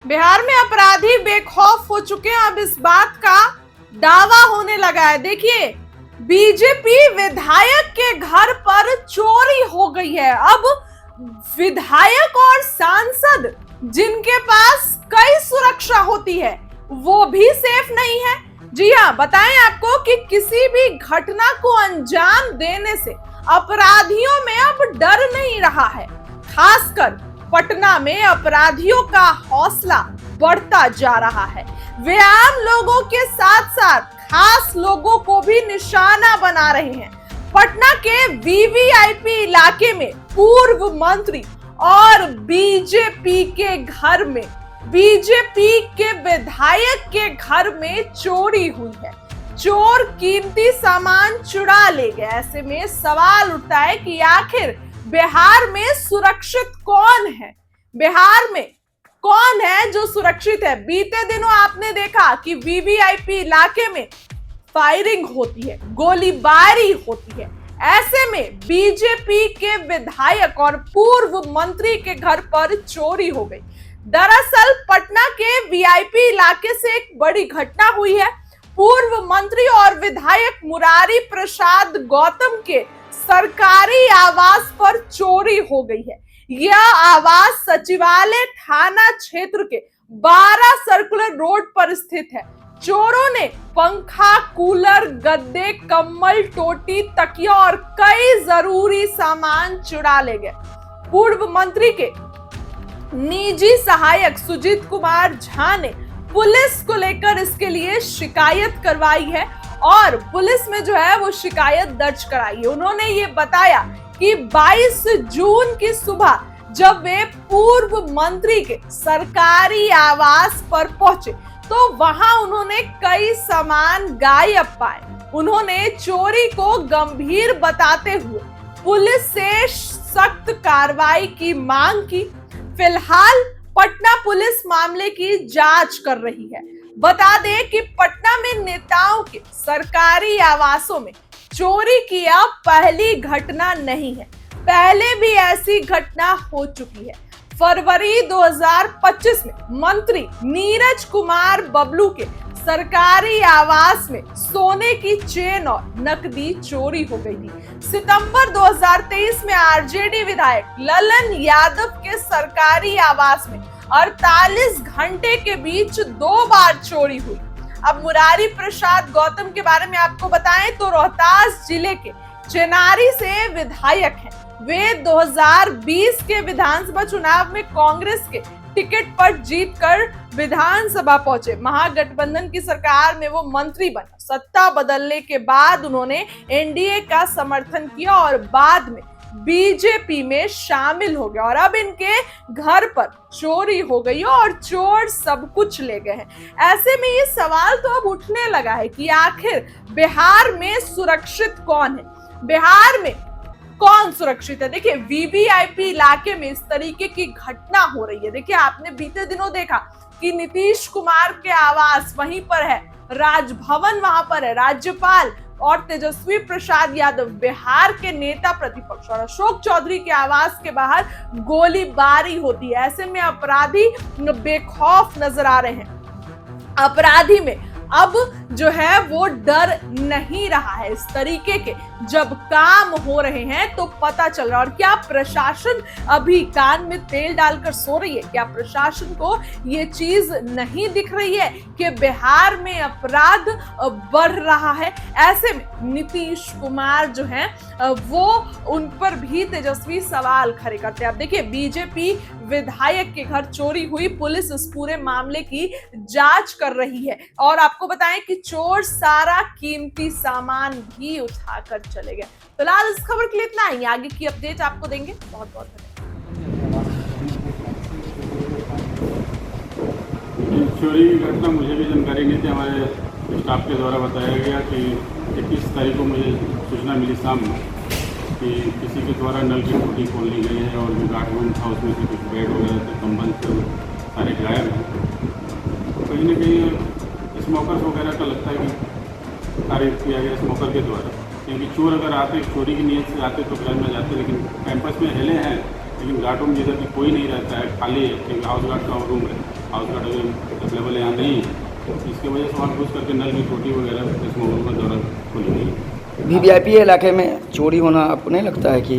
बिहार में अपराधी बेखौफ हो चुके हैं। अब इस बात का दावा होने लगा है। देखिए, बीजेपी विधायक के घर पर चोरी हो गई है। अब विधायक और सांसद जिनके पास कई सुरक्षा होती है वो भी सेफ नहीं है। जी हाँ, बताएं आपको कि किसी भी घटना को अंजाम देने से अपराधियों में अब डर नहीं रहा है। खासकर पटना में अपराधियों का हौसला बढ़ता जा रहा है। वे आम लोगों के साथ साथ खास लोगों को भी निशाना बना रहे हैं। पटना के वीवीआईपी इलाके में पूर्व मंत्री और बीजेपी के घर में, बीजेपी के विधायक के घर में चोरी हुई है। चोर कीमती सामान चुरा ले गए। ऐसे में सवाल उठता है कि आखिर बिहार में सुरक्षित कौन है? बिहार में कौन है जो सुरक्षित है? बीते दिनों आपने देखा कि वीवीआईपी इलाके में फायरिंग होती है, गोलीबारी होती है। ऐसे में बीजेपी के विधायक और पूर्व मंत्री के घर पर चोरी हो गई। दरअसल पटना के वीआईपी इलाके से एक बड़ी घटना हुई है। पूर्व मंत्री और विधायक मुरारी प्रसाद गौतम के सरकारी आवास पर चोरी हो गई है। यह आवास सचिवालय थाना क्षेत्र के 12 सर्कुलर रोड पर स्थित है। चोरों ने पंखा, कूलर, गद्दे, कंबल, टोटी, तकिया और कई जरूरी सामान चुरा ले गए। पूर्व मंत्री के निजी सहायक सुजीत कुमार झा ने पुलिस को लेकर इसके लिए शिकायत करवाई है और पुलिस में जो है वो शिकायत दर्ज कराई है। उन्होंने ये बताया कि 22 जून की सुबह जब वे पूर्व मंत्री के सरकारी आवास पर पहुंचे तो वहां उन्होंने कई सामान गायब पाए। उन्होंने चोरी को गंभीर बताते हुए पुलिस से सख्त कार्रवाई की मांग की। फिलहाल पटना पुलिस मामले की जांच कर रही है। बता दें कि पटना में नेताओं के सरकारी आवासों में चोरी की अब पहली घटना नहीं है। पहले भी ऐसी घटना हो चुकी है। फरवरी 2025 में मंत्री नीरज कुमार बबलू के सरकारी आवास में सोने की चेन और नकदी चोरी हो गई थी। सितंबर 2023 में आरजेडी विधायक ललन यादव के सरकारी आवास में 48 घंटे के बीच 2 बार चोरी हुई। अब मुरारी प्रसाद गौतम के बारे में आपको बताएं तो रोहतास जिले के चेनारी से विधायक हैं। वे 2020 के विधानसभा चुनाव में कांग्रेस के टिकट पर जीतकर विधानसभा पहुंचे। महागठबंधन की सरकार में वो मंत्री बना। सत्ता बदलने के बाद उन्होंने एनडीए का समर्थन किया और बाद में बीजेपी में शामिल हो गया और अब इनके घर पर चोरी हो गई और चोर सब कुछ ले गए हैं। ऐसे में ये सवाल तो अब उठने लगा है कि आखिर बिहार में सुरक्षित कौन है? बिहार में कौन सुरक्षित है? देखिए, वीवीआईपी इलाके में इस तरीके की घटना हो रही है। देखिए, आपने बीते दिनों देखा कि नीतीश कुमार के आवास वहीं पर है, राजभवन वहां पर है, राज्यपाल और तेजस्वी प्रसाद यादव बिहार के नेता प्रतिपक्ष और अशोक चौधरी के आवास के बाहर गोलीबारी होती है। ऐसे में अपराधी बेखौफ नजर आ रहे हैं। अपराधी में अब जो है वो डर नहीं रहा है। इस तरीके के जब काम हो रहे हैं तो पता चल रहा है। और क्या प्रशासन अभी कान में तेल डालकर सो रही है? क्या प्रशासन को ये चीज नहीं दिख रही है कि बिहार में अपराध बढ़ रहा है? ऐसे में नीतीश कुमार जो है वो उन पर भी तेजस्वी सवाल खड़े करते हैं। अब देखिए, बीजेपी विधायक के घर चोरी हुई, पुलिस इस पूरे मामले की जांच कर रही है और आपको बताएं कि चोर सारा कीमती सामान भी उठाकर चले गए। फिलहाल इस खबर के लिए इतना ही। आगे की अपडेट आपको देंगे। बहुत बहुत धन्यवाद। चोरी की घटना मुझे भी जानकारी नहीं थी। हमारे स्टाफ के द्वारा बताया गया कि 21 तारीख को मुझे सूचना मिली शाम में कि किसी के द्वारा नल की टूटी खोल ली गई है और जो गार्ड रूम था उसमें से कुछ बेड वगैरह थे, कंबल थे, सारे गायब हैं। कहीं ना कहीं स्मोकर्स वगैरह का लगता है कि तारीफ किया गया स्मोकर के द्वारा, क्योंकि चोर अगर आते चोरी की नीयत से आते तो घर में जाते, लेकिन कैंपस में हिले हैं लेकिन गार्ड रूम जिधर कि कोई नहीं रहता है, खाली है, क्योंकि हाउस गार्ड का रूम है। हाउस गार्ड अवेलेबल यहाँ नहीं है। इसके वजह से वहाँ घुस करके नल की टोटी वगैरह इस मोबाइल के द्वारा खोली गई। वीवीआईपी इलाके में चोरी होना आपको नहीं लगता है कि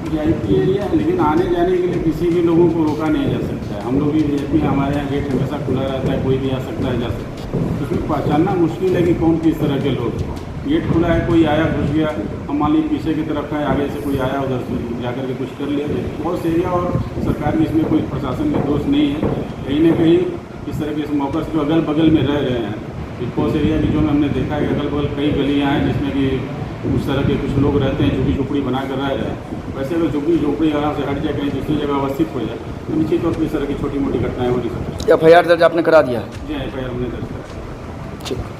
वीआईपी एरिया है, लेकिन आने जाने के लिए किसी भी लोगों को रोका नहीं जा सकता है। हम लोग भी वीआईपी, हमारे यहाँ गेट हमेशा खुला रहता है, कोई भी आ सकता है, जा सकता है। उसमें पहचानना मुश्किल है कि कौन किस तरह के लोग हैं। गेट खुला है, कोई आया घुस गया, हम मान लीजिए पीछे की तरफ है, आगे से कोई आया उधर से जाकर के कुछ कर लिया। बहुत एरिया और सरकार की इसमें कोई प्रशासन का दोष नहीं है। कहीं ना कहीं इस तरह के इस मौके से जो अगल बगल में रह रहे हैं, बिकॉज एरिया की जो हमने देखा है अगल बगल कई गलियाँ हैं जिसमें कि उस तरह के कुछ लोग रहते हैं, झुग्गी झोपड़ी बना कर रह रहे हैं। वैसे अगर झुग्गी झोपड़ी आराम से हट जाए, कहीं दूसरी जगह अवस्थित हो जाए, तो निश्चित तौर पर इस तरह की छोटी मोटी घटनाएं हो नहीं सकती। FIR दर्ज आपने करा दिया है? जी FIR हमने दर्ज करा। ठीक।